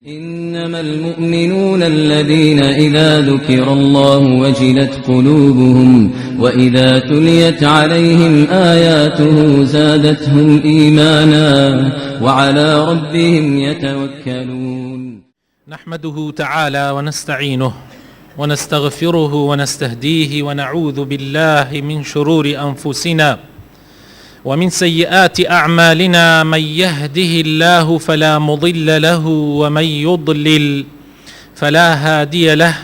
إنما المؤمنون الذين إذا ذكر الله وجلت قلوبهم وإذا تليت عليهم آياته زادتهم إيمانا وعلى ربهم يتوكلون. نحمده تعالى ونستعينه ونستغفره ونستهديه ونعوذ بالله من شرور أنفسنا ومن سيئات أعمالنا. من يهده الله فلا مضل له ومن يضلل فلا هادي له،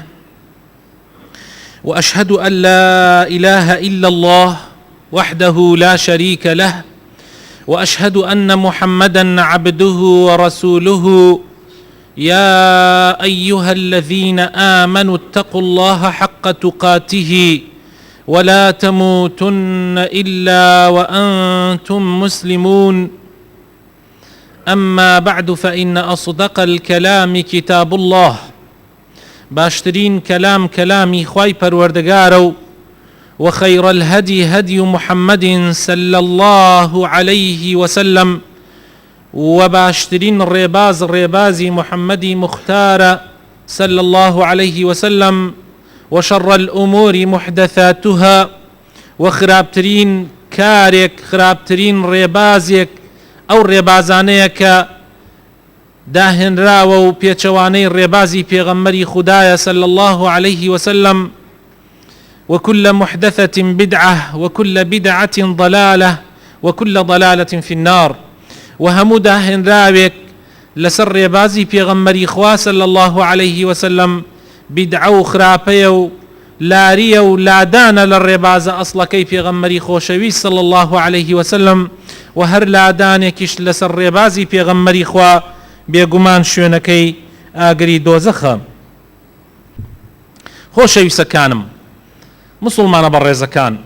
وأشهد أن لا إله إلا الله وحده لا شريك له، وأشهد أن محمدا عبده ورسوله. يا أيها الذين آمنوا اتقوا الله حق تقاته ولا تموتن إلا وأنتم مسلمون. أما بعد، فإن أصدق الكلام كتاب الله. باشترين كلام كلامي خواي پروردگارو، وخير الهدي هدي محمد صلى الله عليه وسلم، وباشترين الريباز الريبازي محمد مختار صلى الله عليه وسلم، وشر الأمور محدثاتها، وخرابترين كارك خرابترين ريبازيك أو ريبازانيك داهن راو بيچواني ريبازي بيغمري خدايا صلى الله عليه وسلم. وكل محدثة بدعة وكل بدعة ضلالة وكل ضلالة في النار. وهمو داهن راوك لسر ريبازي بيغمري خوا صلى الله عليه وسلم بدعو خراپيو لاريو لادان للرباز أصلا كي پیغمبري خوشوي صلى الله عليه وسلم، وهر لادانكش لسر ربازي پیغمبري خوا بيگومان شوينكي آگري دوزخ. خوشوي سكانم مسلمان برزكان،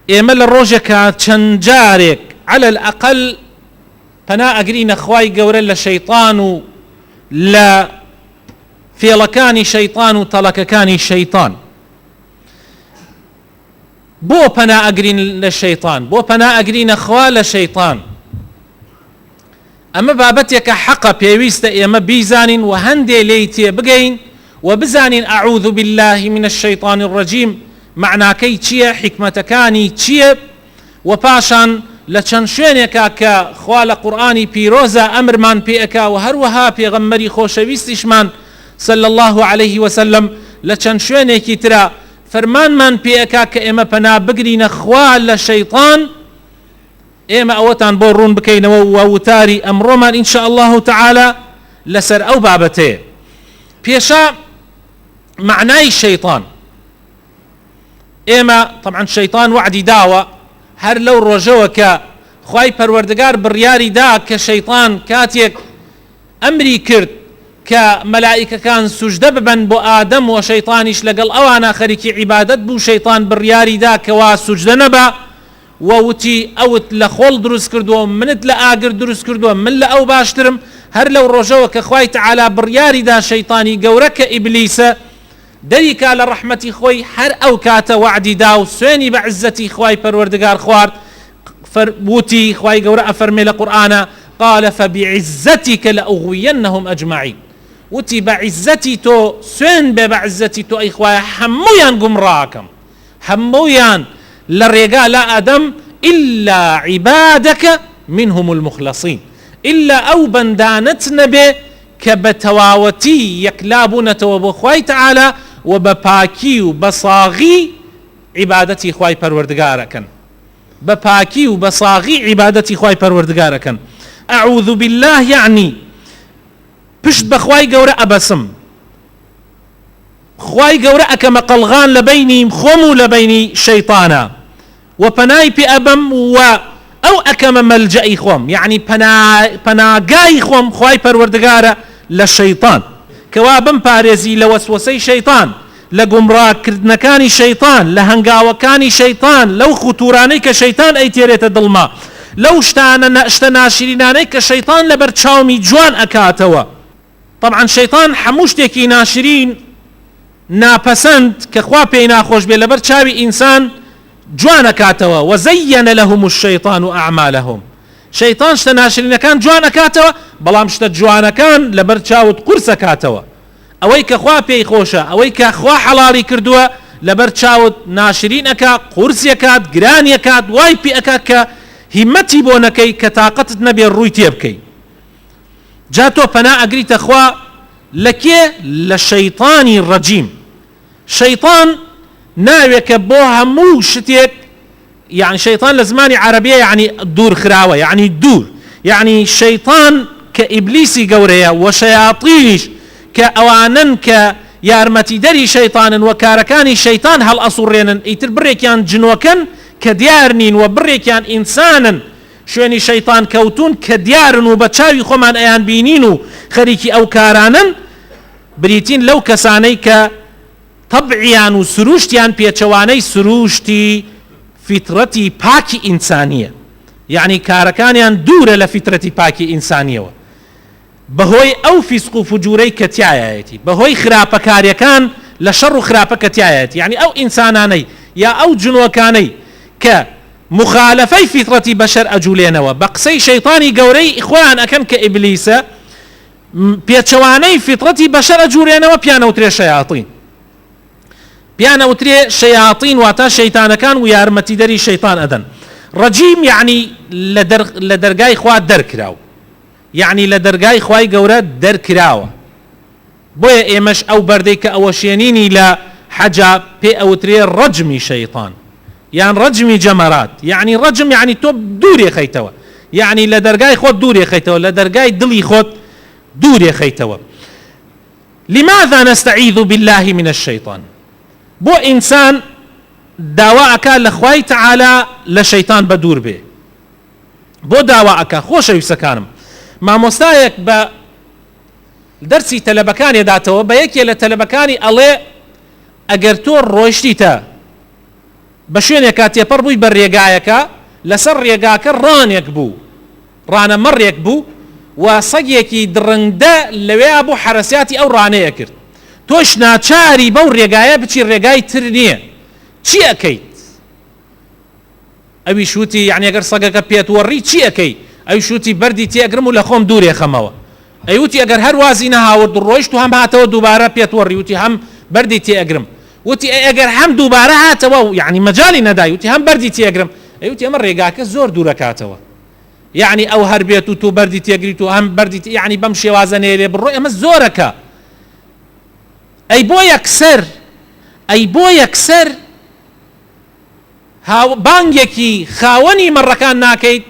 ايما للروجك چنجارك على الأقل پنا اگرين خواي قورا لشيطان لا فێڵەکانی شەیطان و تەڵەکەکانی شەیطان. بۆ پەنا ئەگرین لە شەیطان، بۆ پەنا ئەگرینە خوا لە شەیطان. ئەمە بابەتێکە حەقە پێویستە ئێمە بیزانین و هەندێ لێی تێبگەین و بزانین ئەعوذ بالله من الشەیطان الرەجیم معناکەی چییە، حیکمەتەکانی چییە، و پاشان لە چەند شوێنێکە کە خوا لە قورئانی پیرۆزە ئەمرمان پێ ئەکا و هەروەها پێغەمبەری خۆشەویستیشمان صلى الله عليه وسلم لچن شوێنێکی ترا فەرمانمان پێەکا کە ئێمە پەنا بگرینە خوا لە شەیطان. ئێمە ئەوەتان بۆ ڕوون بکەینەوە و وتاری ئەمڕۆمان ئین شاء الله تعالى لەسەر ئەو بابەتەیە. پێشا معنای شەیطان. ئێمە طبعا شەیطان وعدی داوە هەر لەو ڕۆژەوە کە خوای پەروەردگار بڕیاری دا کە شەیطان کاتێک ئەمری کرد کە مەلائیکەکان سوژدە ببن بۆ ئادەم و شەیطانیش لەگەڵ ئەوانە خەریکی عیبادەت بوو، شەیطان بڕیاری دا کەوا سوژدە نەبا و وتی ئەوت لە خۆڵ دروست کردووە، منت لە ئاگر دروست کردووە، من لە ئەو باشترم. هەر لەو ڕۆژەوە کە خوای تەعالا بڕیاری دا شەیطانی گەورە کە ئیبلیسە دەریکا لە ڕەحمەتی خۆی، هەر ئەو کاتە وعدی دا و سوێنی بە عزەتی خوای پەروەردگار خوارد. وتی خوای گەورە ئەفەرمێ لە قورئانە قال فبعزتك لأغوينهم أجمعين. وتي بعزتي تو سوين بعزتي تو إخوة همويان قمراكم، همويان للرجال لا أدم إلا عبادك منهم المخلصين، إلا أو بندانت نبي كبتواوتي يكلابون توبو خواي تعالى وبباكي وبصاغي عبادتي خواي پروردگاركن، بباكي وبصاغي عبادتي خواي پروردگاركن. أعوذ بالله يعني پشت بخواي گەورە ئەبەسم، خواي گەورە ئەکەمە قەڵغان لە بەینی خۆم و لە بەینی شەیطانە و پەنای پێ ئەبەم و ئەو ئەکەمە مەلجەئی خۆم، یعنی پەناگای خۆم خواي پەروەردگارە لە شەیطان کەوا بمپارێزی لە وەسوەسەی شەیطان، لە گومڕاکردنەکانی شەیطان، لە هەنگاوەکانی شەیطان، لەو خوتورانەی کە شەیطان ئەیتێرێتە دڵما، لەو شتە ناشرینانەی کە شەیطان لەبەر چاومی جوان ئەکاتەوە. طبعا شەیطان هەموو شتێکی ناشرین ناپەسەند کە خوا پێی ناخۆش بێ لەبەر چاوی ئینسان جوان ئەکاتەوە. وزەینە لەهم الشەیطان ئەعمالەهم، شەیتان شتە ناشرینەکان جوان ئەکاتەوە بەڵام شتە جوانەکان لەبەر چاوت قورس ئەکاتەوە ئەوەی کە خوا پێی خۆشە ئەوەی کە خوا حەڵاڵی کردووە لەبەر چاوت ناشرین ئەکات قورسیەکات گرانیەکات وای پێ ئەکات کە هیمەتی بۆ نەکەی کە تااقەتت نەبێ ڕووی تێ بکەی جا تۆ پەنا ئەگریتە خوا لە کێ لە شەیطانی ڕەجیم شەیطان ناوێکە بۆ هەموو شتێک يعني شيطان لزماني عربية يعني دور خراوة يعني دور يعني شيطان كإبليسي قوريا وشياطينش كأوانن كيارمتي دري شيطان وكاركاني شيطان هل أصورين ايتر بريكيان جنوكن كديارنين وبريكيان إنسانا شويني شيطان كوتون كديارن وبتشاوي خمان ايان بينينو خريكي أو كارانن بريتين لو كساني كطبعيان وسروشتيان بيتشواني سروشتي فطرتي باكي إنسانية يعني كاركانيان دورة لفطرتي باكي إنسانية بهوي أو فسق فجوري كتياياتي بهوي خرابة كاريكان لشر خرابة كتياياتي يعني أو إنساناني يا أو جنوكاني كمخالفي فطرتي بشر أجولينوا بقسي شيطاني قوري إخوان أكن كإبليس بيتشواني فطرتي بشر أجولينوا بيانو تري شياطين بيانا وتري شياطين واتا شيطان كان ويارمتي دري شيطان أدن رجيم يعني لدرجاي خوا دركراو يعني لدرجاي خواي قورا دركراو بويا ايمش او برديك او شينيني لا حاجة بي او تري رجمي شيطان يعني رجمي جمرات يعني رجم يعني توب دوري خيتوا يعني لدرجاي خود دوري خيتوا لدرجاي دلي خود دوري خيتوا لماذا نستعيذ بالله من الشيطان بو إنسان داواءك لخواي تعالى لشيطان بدور به بو داواءك خوش يسكانم ما مستايك با درسي تلبكاني داتوا بيكي لتلبكاني الله اگرتور روشتيتا بشوين يكاتي بربوي بريقايك لسر ريقاك ران يكبو رانا مر يكبو وصيكي درندا لوي ابو حرسياتي او راني يكر توش ناچاری بو ڕێگایە بچی ڕێگای تر نییە چی ئەکەیت ئەوی شوتی یعنی ئەگەر سەگەکە پێت وەڕی چی ئەەکەی ئەوی شوتی بەردی تێگرم و لە خۆم دوورێ خەمەوە ئەیوتی ئەگەر هەر وازی نەهاورد ڕۆیشت و هەم هاتەوە دووبارە پێت وەڕی وتی هەم بەردی تێگرم وتی ئەگەر هەم دووبارە هاتەوە و یعنی مەجالی نەدای وتی هەم بەردی تێگرم ئەیوتی ئەمە ڕێگاکە زۆر دوورەکاتەوە یعنی ئەو هەر بێت و تۆ بەردی تێگریت و هەم بەردی یعنی بەم شێوازە نێرێ بڕۆی ئەمە زۆرەکە أي بو يكسر بانجيكي خاوني مرة كان ناكيد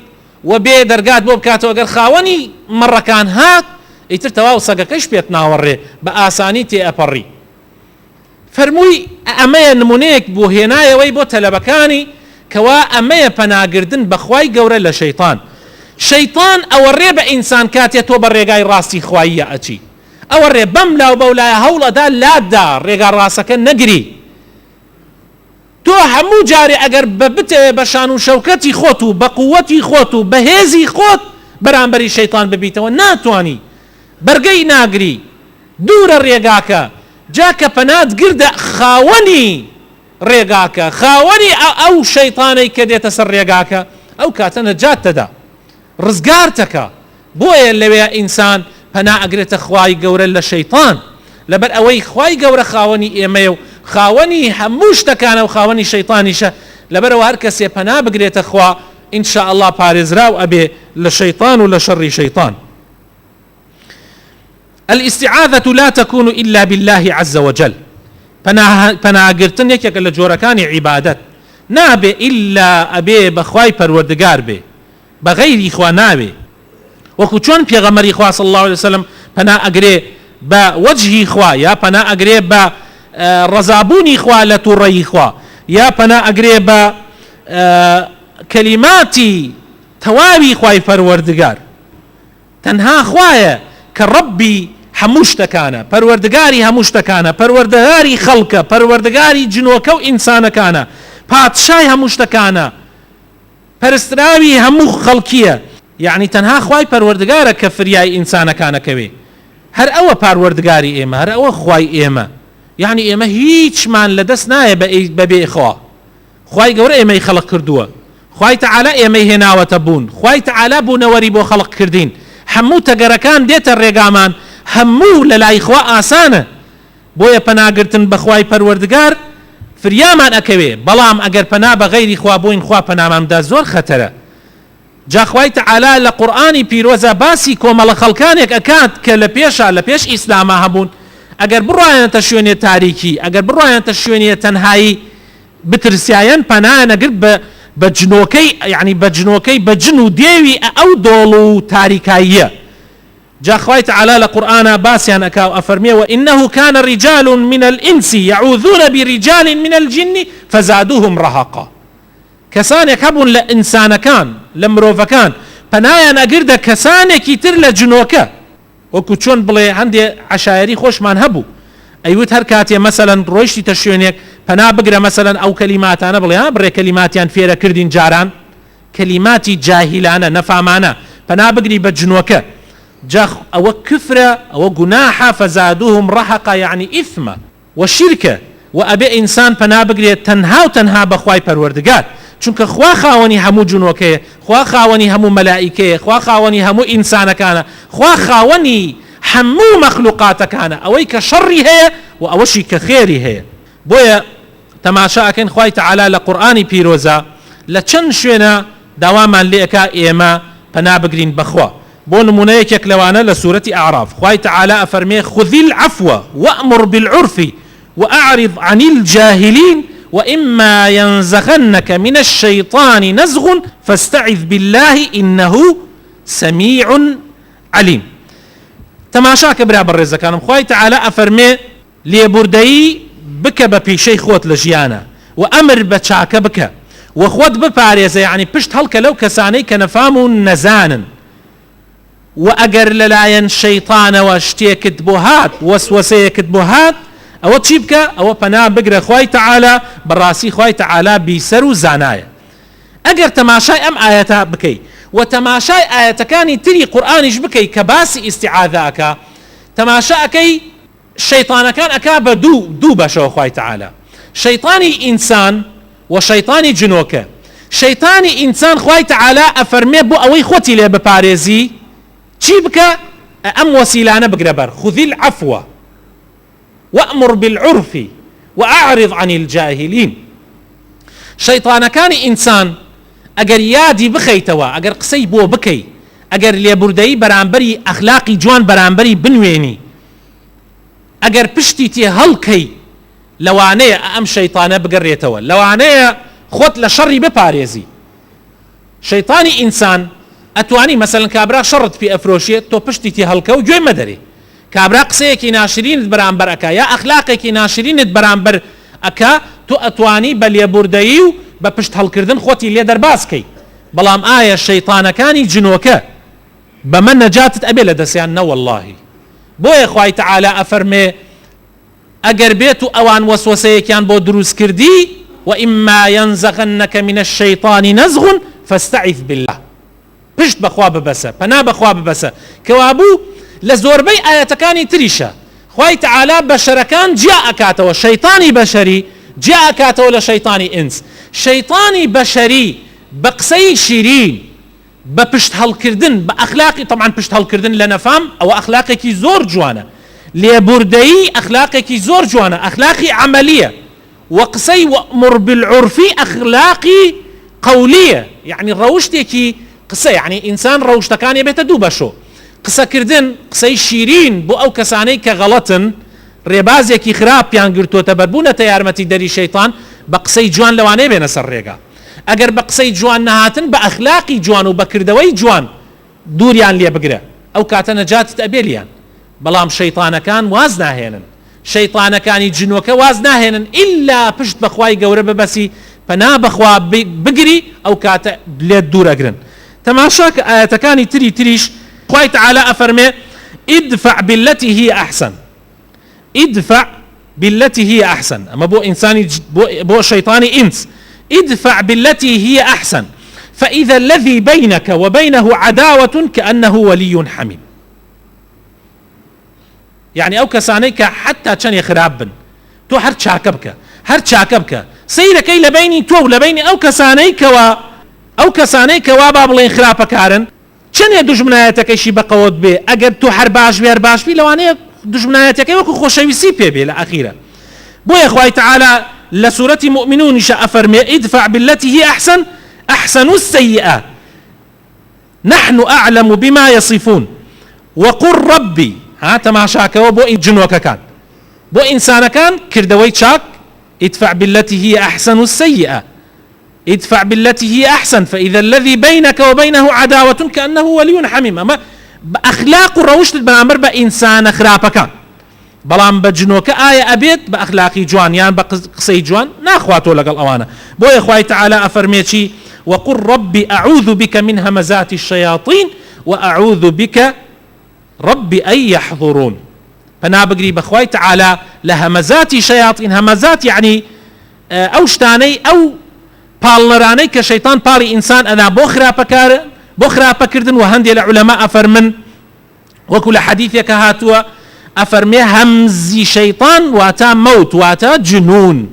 وبي درقات بو بكاتو اگر خاوني مرة كان هات ايتر تواو ساقاكش بيت ناوري بآساني تي أبري فرموي أمي نمونيك بو هنايا وي بو تلبكاني كوا أمي پناگردن بخواي قوري لشيطان شيطان أوري بإنسان كاتيا تو برقاي راسي خوايا أتي ئەوە بەم لاو بەولایە هەوڵەدا لادا ڕێگا ڕاستەکە نەگری تۆ هەموو جارێ ئەگەر ببتێ بە شان و شەوکەتی خۆت و بە قووەتی خۆت و بەهێزی خۆت بەرامبەری شەیطان ببیتەوە ناتوانی بەرگەی ناگری دوورە ڕێگاکە جاکە پەنات گردە خاوەنی ڕێگاکە خاوەنی ئەو شەیطانەی کە دێتە سەر ڕێگاکە ئەو کاتە نەجات دەدا ڕزگارتەکە بۆیە لەوێ ئینسان پنا ئەگرێتە خوای گەورە لە شەیطان لەبەر ئەوەی خوای گەورە خاوەنی ئێمەیە و خاوەنی هەموو شتەکانە و خاوەنی شەیطانیشە لەبەرەوە هەر کەسێ پنا بگرێتە خوا ئینشاء الله پارێزراو ئەبێ لە شەیطان و لە شەڕی شەیطان. الاستعاذة لا تكون إلا بالله عز وجل پناگرتن یەکێکە لە جۆرەکانی عیبادەت نابێ ئیلا ئەبێ بەخوای پەروەردگار بێ بەغەیری خوا نابێ وەکو چۆن پێغەمبەری خوا صلی الله عليه وسلم پنا ئەگرێ بە وەجهی خوا یا پنا ئەگرێ بە ڕەزابوونی خوا لە تووڕەیی خوا یا پنا ئەگرێ بە کەلیماتی تەواوی خوای پەروەردگار تەنها خوایە کە ڕەبی هەموو شتەکانە پەروەردگاری هەموو شتەکانە پەروەردگاری خەڵکە پەروەردگاری جنۆکە و ئینسانەکانە پادشای هەموو شتەکانە پەرستراوی هەموو خەڵکیە يعني تنها خواي پروردگارە کە فریای ئینسانەکانەکەوێ هەر ئەوە پروردگاری ئێمە هەر ئەوە خوای ئێمە يعني ئێمە هیچمان لەدەست نایە بەبێ خوا خوای گەورە ئێمەی خەڵق کردووە خوای تعالی ئێمەی هێناوەتە بوون، خوای تعالی بوونەوەری بۆ خەڵق کردین، هەموو تەگەرەکان دێتە ڕێگامان، هەموو لە لای خوا ئاسانە. بۆیە پەناگرتن بە خوای پەروەردگار فریامان ئەکەوێ، بەڵام ئەگەر پەنا بە غەیری خوا بووین خوا پەناماندا زۆر خەتەرە. جا خوای تعالی لە قورئانی پیرۆزە باسی کۆمەڵە خەڵکانێک ئەکات کە لە پێش ئیسلاما هەبوون، ئەگەر بڕایەنەتە شوێنێ تاریکی، ئەگەر بڕایەنەتە شوێنێ تەنهایی بترسیایەن پەنایان ئەگرت بە جنۆکەی، یعنی بە جنۆکەی بە جن و دێوی ئەو دۆڵ و تاریکاییە. جا خوای تعالی لە قورئانە باسییان ئەکا و ئەفەرمێ وإنه كان رجال من الإنس يعوذون برجال من الجن فزادوهم رهقا. کەسانێک هەبوون لە ئینسانەکان لە مرۆڤەکان پەنایان ئەگرتە کەسانێکی تر لە جنۆکە، وەکو چۆن بڵێ هەندێ عەشایری خۆشمان هەبوو ئەیوت هەر کاتێ مەسەلەن ڕۆیشتیتە شوێنێک پەنا بگرە مەسەلەن ئەو کەلیماتانە بڵێ بڕێ کەلیماتیان فێرە کردین جاران کەلیماتی جاهیلانە نەفامانە پەنا بگری بە جنۆکە، جا ئەوە کفرە، ئەوە گوناحە، فەزادوهم ڕەهەقا یعنی ئیثمە وەشیرکە، و ئەبێ ئینسان پەنا بگرێت تەنها و تەنها بە خوای پەروەردگار، چونکە خوا خاوەنی هەموو جنۆکەیە، خوا خاوەنی هەموو مەلائیکەیە، خوا خاوەنی هەموو ئینسانەکانە، خوا خاوەنی هەموو مەخلوقاتەکانە، ئەوەی کە شەڕی هەیە و ئەوەشی کە خێری هەیە. بۆیە تەماشا ئەکەین خوای تعالی لە قورئانی پیرۆزە لە چەند شوێنە داوامان لێ ئەکا ئێمە پەنا بگرین بەخوا. بۆ نمونەیەکێک لەوانە لە سوورەتی ئەعراف خوای تعالی ئەفەرمێ خذ العفو وأمر بالعرف وأعرض عن الجاهلين وإما ينزغنك من الشيطان نزغ فاستعذ بالله إنه سميع عليم. تماشاك برا بالرزة كانم خوای تعالی ئەفەرمێ لێبوردەیی بکە بە پیشەی خۆت لە ژیانە و ئەمر بە چاکە بکە و خۆت بپارێزە، یعنی پشت هەڵکە لەو کەسانەی کە نەفام و نەزانن، و ئەگەر لەلایەن شەیطانەوە شتێکت بۆ هات وەسوەسەیەکت بۆ هات ئەوە چی بکە؟ ئەوە پەنا بگرە خوای تعالی، بەڕاستی خوای تعالی بیسەر و زانایە. ئەگەر تەماشای ئەم ئاەتە بکەی و تەماشای ئاەتەکانی تری قورئانیش بکەی کە باسی ئیستیعاذە ئەکا، تەماشا ئەکەی شەیطانەکان ئەکا بە دوو بەشەوە خوای تعالی، شەیطانی ئینسان و شەیطانی جنۆکە. شەیطانی ئینسان خوای تعالی ئەفەرمێ بۆ ئەوەی خۆتی لێ بپارێزی چی بکە؟ ئەم وەسیلانە بگرە بەر، خذ العفو وأمر بالعرف وأعرض عن الجاهلين. شەیطانەکانی ئینسان ئەگەر یادی بخەیتەوە، ئەگەر قسەی بۆ بکەی، ئەگەر لێبوردەیی بەرامبەری ئەخلاقی جوان بەرامبەری بنوێنی، ئەگەر پشتی تێ هەڵکەی، لەوانەیە ئەم شەیطانە بگەڕێتەوە، لەوانەیە خۆت لە شەڕی بپارێزی. شەیطانی ئینسان ئەتوانی مەسەلەن کابرا شەڕت پێ ئەفرۆشێت، تۆ پشتی تێ هەڵکە و گوێ مەدەرێ، کابرا قسەیەکی ناشرینت بەرامبەر ئەکا یا ئەخلاقێکی ناشرینت بەرامبەر ئەکا، تۆ ئەتوانی بە لێبوردەیی و بە پشت هەڵکردن خۆتی لێ دەرباسکەی. بەڵام ئایا شەیطانەکانی جنۆکە بەمە نەجاتت ئەبێ لە دەستیان؟ نە وەڵڵاهی. بۆیە خوای تعالی ئەفەرمێ ئەگەر بێت و ئەوان وەسوەسەیەکیان بۆ دروست کردی وإما ينزغنك من الشيطان نزغ فاستعذ بالله، پشت بەخوا ببەسە، پەنا بەخوا ببەسە. کەوابوو لە زۆربەی ئاەتەکانی تریشە خوای تعالی بەشەرەکان جیا ئەکاتەوە، شەیطانی بەشەری جیا ئەکاتەوە لە شەیطانی ئینس. شەیطانی بەشەری بە قسەی شیرین، بە پشت هەڵکردن، بە ئەخلاقی طبعا پشت هەڵکردن لە نەفام ئەوە ئەخلاقێکی زۆر جوانە، لێبوردەیی ئەخلاقێکی زۆر جوانە، ئەخلاقی عەمەلیە، و قسەی وأمر بالعرفی ئەخلاقی قەولیە، یعنی ڕەوشتێکی قسە، یعنی ئینسان ڕەوشتەکانی بێتە دوو بەشۆ. قسەکردن، قسەی شیرین بۆ ئەو کەسانەی کە غەڵەتن، ڕێبازێکی خراپیان گرتووەتە بەربوونەتە یارمەتی دەری شەیطان، بە قسەی جوان لەوانەیە بێنە سەر ڕێگا. ئەگەر بە قسەی جوان نەهاتن، بە ئەخلاقی جوان و بەکردەوەی جوان دووریان لێ بگرە، ئەو کاتە نەجاتت ئەبێلیان. بەڵام شەیطانەکان واز ناهێنن، شەیطانەکانی جنۆکە واز ناهێنن ئیلا پشت بەخوای گەورە ببەسی، پەنا بەخوا بگری، ئەو کاتە لێت دوورەگرن. تەماشا کە ئاەتەکانی تریش خوای تعالی ئەفەرمێ ادفع بالتي هي أحسن، ادفع بالتي هي أحسن. أما بو إنساني بو شيطاني إنس، ادفع بالتي هي أحسن فإذا الذي بينك وبينه عداوة كأنه ولي حميم. يعني أو كسانيك حتى كان يخرابن تو هر چاكبك سيركي لبيني تو لبيني أو كسانيك و ئەو کەسانەی کەوا با بڵێن خراپەکارن چەندێ دوژمنایەتەکەیشی بەقەوت بێ ئەگەر تۆ هەر باش بێ باشبی لەوانەیە دوژمنایەتەکەی وەکو خۆشەویستی پێ بێ لە ئەخیرە. بۆیە خوای تعالى لسورة مؤمنون أفرمي ادفع بالتي هي أحسن السيئات نحن أعلم بما يصفون وقل ربي ها تماشاك بو جنوك كان بو إنسان كان كردوي شاك ادفع بالتي هي أحسن السيئة ادفع بالتي هي أحسن فإذا الذي بينك وبينه عداوة كأنه ولي حميم. أما بأخلاق الروش البنامر بإنسان خرابة كان بەڵام بە جنۆکە ئایا ئەبێت بە ئەخلاقی جوان یان بە قسەی جوان ناخواتۆ لەگەڵ ئەوانە. بۆیە خوای تعالى ئەفەرمێ وقل ربي أعوذ بك من همزات الشياطين وأعوذ بك ربي أن يحضرون. پنا بگری بخوای تعالى لهمزات شياطين. همزات يعني ئەو شتانەی ئەو پاڵنەرانەی کە شەیطان پاڵی ئینسان ئەدا بۆ خراپەکردن و هەندێک لە عولەما ئەفەرمن وەکو لە حەدیثێکە هاتووە أفرمي همزي شيطان واتا موت واتا جنون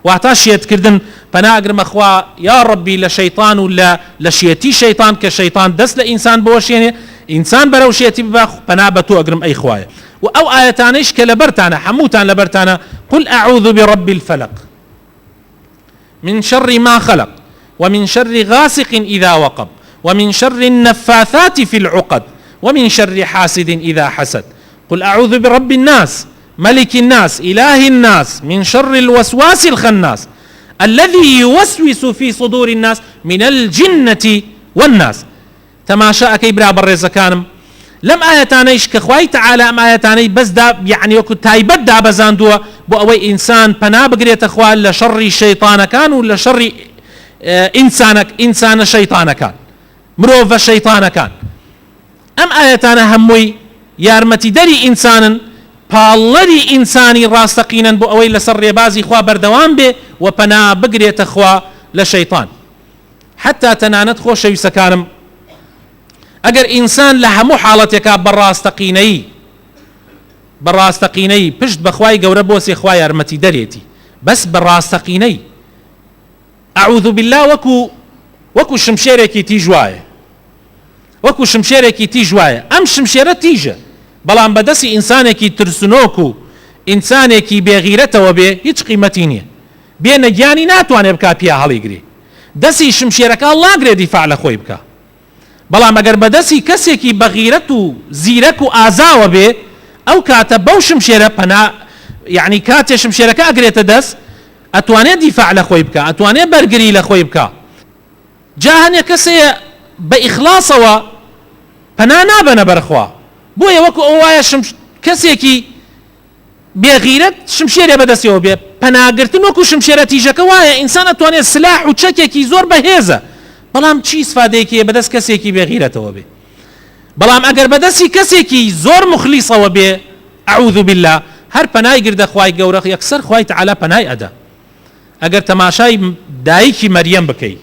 واتا شيت كردن فنا أقرم أخوا يا ربي لشيطان ولا لشيتي شيطان كشيطان دس لإنسان بوشيني إنسان برو شيتي بباخ فنا بتو أقرم أي خوايا. وأو آياتانيش كلبرتانا حموتان لبرتانا قل أعوذ برب الفلق من شر ما خلق ومن شر غاسق إذا وقب ومن شر النفاثات في العقد ومن شر حاسد إذا حسد. قل أعوذ برب الناس ملك الناس إله الناس من شر الوسواس الخناس الذي يوسوس في صدور الناس من الجنة والناس. تماشا كي برا برز كانم لم آياتانيش كخواي تعالى أم آياتاني بس دا يعني وكو تايبت دا بزاندوا بو أوي إنسان پنا بقريت أخوال لشر الشيطان كان ولا شر إنسان الشيطان كان مروف الشيطان كان. أم آياتانا هموي يارمتي دري إنسانا پاڵەری ئینسانی ڕاستەقینەن بۆ ئەوەی لەسەر ڕێبازی خوا بەردەوام بێ و پەنا بگرێتە خوا لە شەیطان. حتا تەنانەت خۆشەویستەکانم ئەگەر ئینسان لە هەموو حاڵەتێکا بەڕاستەقینەی پشت بەخوای گەورە بۆسێ خوا یارمەتی دەرێتی بەس بەڕاستەقینەی ئەعوذ بالله وەکو شمشێرێکی تیژ وایە وەکو شمشێرێکی تیژ وایە. ئەم شمشێرە تیژە بەڵام بەدەستی ئینسانێکی ترسنۆک و ئینسانێکی بێغیرەتەوە بێ هیچ قیمەتی نییە. بێنە گیانی ناتوانێت بکا پیا هەڵیگرێ دەستی شمشێرەکە لاگرێ دیفاع لە خۆی بکە. بەڵام ئەگەر بەدەستی کەسێکی بەغیرەت و زیرەک و ئازاوە بێ ئەو کاتە بەو شمشێرە پەنا یعنی کاتێ شمشێرەکە ئەگرێتە دەست ئەتوانێت دیفاع لە خۆی بکە ئەتوانێت بەرگری لە خۆی بکە. جا هەنێ کەسەیە بە ئیخلاسەوە پەنا نابەنە بەرخوا بۆیە وەکو ئەو وایە کەسێکی بێغیرەت شمشێرێ بەدەستیەوە بێ پەناگرتن وەکو شمشێرە تیژەکە وایە ئینسان ئەتوانێت سلاح و چەکێکی زۆر بەهێزە بەڵام چی سفادەیەکی بەدەست کەسێکی بێغیرەتەوە بێ. بەڵام ئەگەر بەدەستی کەسێکی زۆر مخلیصەوە بێ ئەعوذ بالله هەر پەنای گردە خوای گەورە یەکسەر خوای تعالی پەنای ئەدا. ئەگەر تەماشای دایکی مەریەم بکەی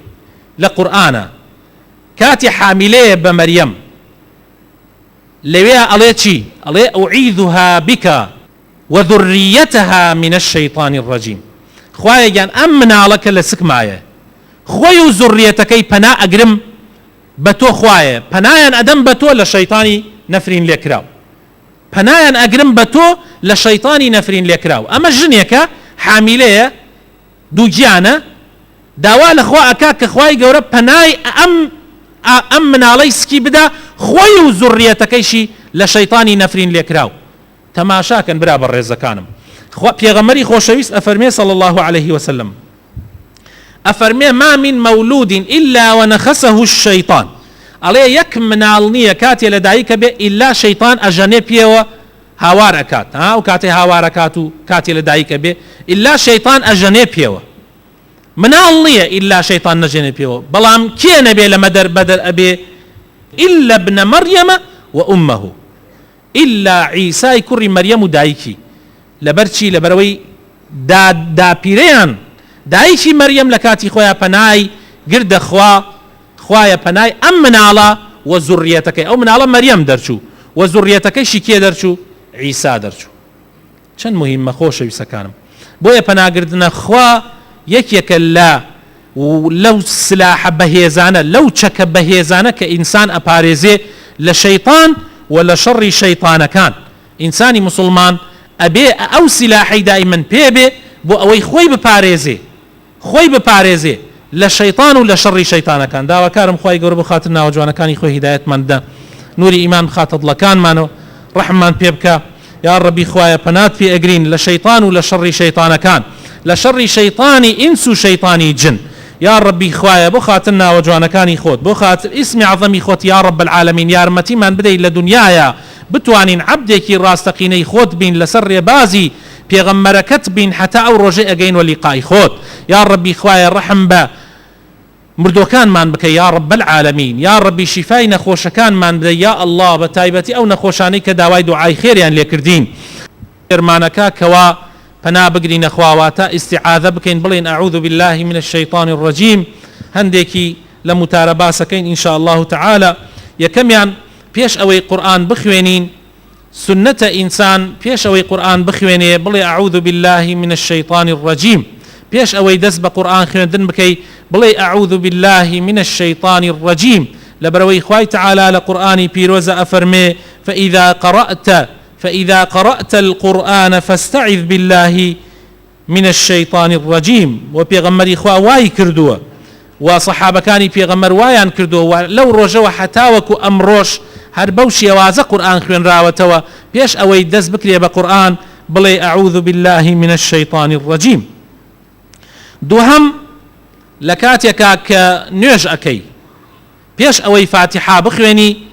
لە قورئانە کاتی حاملەیە بە مەریەم لەوێ ئەڵێ چی ئەڵێ ئوعیذها بکە وذريتها من الشيطان الرجيم. خوایە گیان ئەم مناڵەکە لە سکمایە خۆی و زوڕیەتەکەی پەنا ئەگرم بە تۆ خوایە پەنایان ئەدەم بە تۆ لە شەیطانی نەفرین لێکراو پەنایان ئەگرم بە تۆ لە شەیطانی نەفرین لێکراو. ئەمە ژنێکە حامیلەیە دوو گیانە داوا لە خوا ئەکا کە خوای گەورە پەنای ئەم مناڵەی سکی بدا خۆی و زوڕیەتەکەیشی لە شەیطانی نەفرین لێکراو. تەماشاکەن برا بە ڕێزەکانم پێغەمبەری خۆشەویست ئەفەرمێ صلى الله عليه وسلم ئەفەرمێ ما من مولود إلا ونخسه الشيطان. ئەڵێ یەک مناڵ نییە کاتێ لە دایکە بێ ئیلا شەیطان ئەژەنێ پێوە هاوار ئەکات و کاتێ هاوار ئەکات و کاتێ لە دایکە بێ ئیلا شەیطان ئەژەنێ پێوە. مناڵ نییە ئیلا شەیطان نەژێنێ پێوە. بەڵام کێ نەبێ لەمە دەربەدەر ئەبێ إلا ابن مريم وأمه إلا عيسى كري مريم دايكي لبرشي لبروي دا بيريان دايكي مريم لكاتي خويا بناي قرد خوايا بناي أمن على وزريتك أو من على مريم درشو وزريتك شكي درشو عيسى درشو چەند مهمە خۆشەویستەکانم. بۆیە پەناگردنە خوا یەکێکە لە ولو سلاح بهيزانة لو چك بهيزانة كإنسان أباريزي لشيطان ولا شر شيطان كان إنساني مسلمان أبي أو سلاحي دائما بيبي بو أوي خوي بباريزي لشيطان ولا شر شيطان كان داوا كارم خوي قرب خاطرنا وجوانا كان خوي هداية من دا نوري إيمان خاطر الله كان مانو رحمان بيبكا يا ربي خوايا بنات في أجرين لشيطان ولا شر شيطان كان لشر شيطاني إنس شيطاني جن يا ربي خوايا بو خاطرنا وجوانا كان يخوت بو خاطر اسم عظمي خوت يا رب العالمين يا رمتي من بدي لدنيايا بتوانين عبدك راستقيني خوت بين لسر بازي بيغمركت بين حتى أو رجاء جين ولقاء خوت يا ربي خوايا رحم با مردوكان من بك يا رب العالمين يا ربي شفاي نخوشكان من بك يا الله بتايبتي أو نخوشاني كداواي دعاي خير يعني ليكردين إرمانكا كوا فنا بقرين أخواواتا استعاذ بكين بلين أعوذ بالله من الشيطان الرجيم هنديكي لمتارباسكين إن شاء الله تعالى يكميان بيش أوي قرآن بخوينين سنة إنسان بيش أوي قرآن بخويني بلي أعوذ بالله من الشيطان الرجيم بيش أوي دس بقرآن خويندن بكي بلي أعوذ بالله من الشيطان الرجيم لبروي خواي تعالى لقرآني بيروز أفرمي فإذا قرأت القرآن فاستعذ بالله من الشيطان الرجيم وبيغمر إخوة واي كردوا وصحابة كاني بيغمر وايان كردوا لو رجوا حتاوكو أمروش هر بوشي وازا قرآن خوين راوتوا بيش أوي دس بكري بقرآن بلي أعوذ بالله من الشيطان الرجيم دوهم لكاتيكا كنيج أكي بيش أوي فاتحة بخويني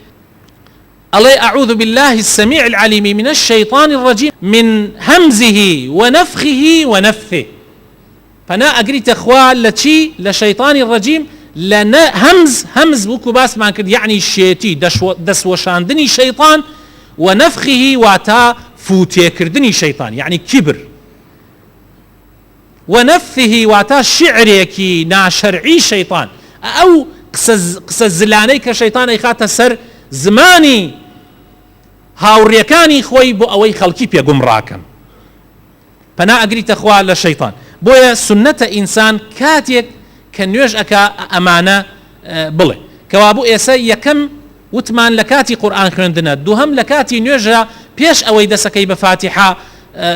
الله أعوذ بالله السميع العليم من الشيطان الرجيم من همزه ونفخه ونفثه فنا أقريت أخوال لشي لشيطان الرجيم لنا همز بوكو باس ما كد يعني الشيتي دس وشاندني شيطان ونفخه واتا فوتي كردني شيطان يعني كبر ونفثه واتا شعريكي ناشرعي شيطان أو قصز زلاني كشيطان إخاتا سر زماني هاوريكاني خوي بو أوي خلقي بيا قمراكم فنا أقريت أخوال للشيطان بويا سنة إنسان كاتيك كنيوج أكا أمانة بلي كوابو إيسا يكم وتمان لكاتي قرآن خوندنا دوهم لكاتي نيوجا بيش أوي دسكي بفاتحة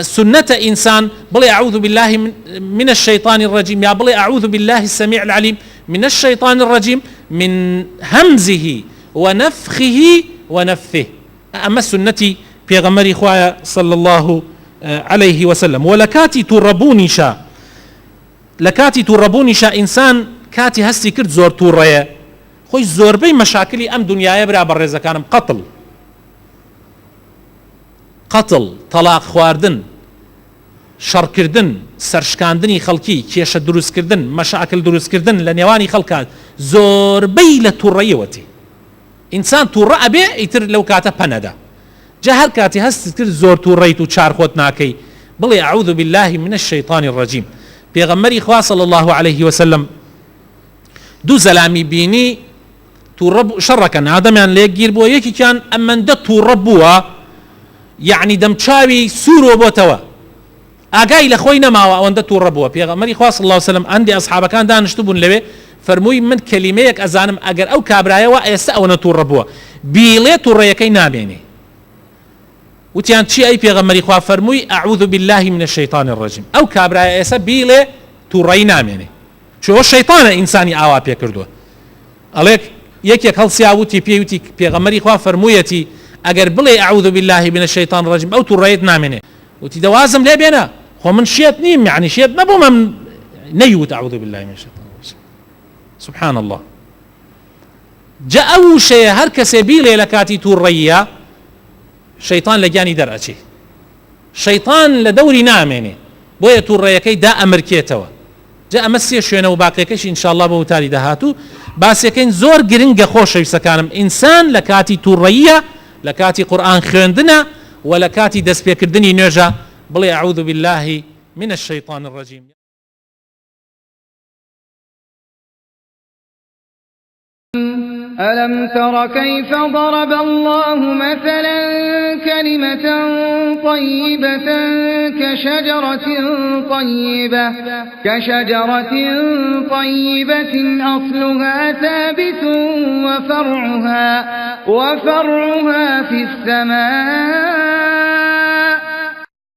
سنة إنسان بلي أعوذ بالله من الشيطان الرجيم يا بلي أعوذ بالله السميع العليم من الشيطان الرجيم من همزه ونفخه ونفثه أما سنتي في غمر إخوة صلى الله عليه وسلم ولكاتي تربوني شا إنسان كاتي هستي كرت زور توريا خوي زور بي مشاكلي أم دنياي برا برزا كانم قتل طلاق خواردن شر كردن سرشكاندني خلقي كيش دروس كردن مشاكل دروس كردن لنيواني خلقات زور بي لتوريوتي إنسان تورا أبي يتر لو كاتا بندا جهر كاتي هست كرت زور توريتو چار خوت ناكي بلي أعوذ بالله من الشيطان الرجيم پیغمبر إخوة صلى الله عليه وسلم دو زلامي بيني تورب شركا آدم يعني ليك جير بو يكي كان أمن دا توربوا يعني دمشاوي سورو بوتوا أقاي لخوينا ما وان دا توربوا پیغمبر إخوة صلى الله عليه وسلم عندي أصحاب كان دانشتبون لبي فرموي من كلميك أزانم أقر أو كابرايا وأيسا أو نتوربوا بيلي توريكي نابيني وتيان شي أي پیغمبر إخوة فرموي أعوذ بالله من الشيطان الرجيم أو كابرايا أيسا بيلي توري نابيني شو الشيطان إنساني آوا بيكردوه عليك يكيك هل سياوتي بيوتي پیغمبر إخوة فرمويتي أقر بلي أعوذ بالله من الشيطان الرجيم أو توريت ناميني وتي دوازم ليه بينا هو من شيط نيم يعني شيط نبو من نيوت أعوذ بالله من الشيطان الرجيم سبحان الله جاء شيء هركس بيلي لكاتي توريا شيطان لجاني درأتي شيطان لدوري ناميني بويا توريا كي دا أمركيتوا جاء مسي شوينه وباقي كيش إن شاء الله بوتالي دهاتو بس يكين زور جرينجا خوش يسكانم إنسان لكاتي توريا لكاتي قرآن خوندنا ولكاتي دس بيكردني نيجا بلي أعوذ بالله من الشيطان الرجيم ألم تر كيف ضرب الله مثلا كلمة طيبة كشجرة طيبة أصلها ثابت وفرعها في السماء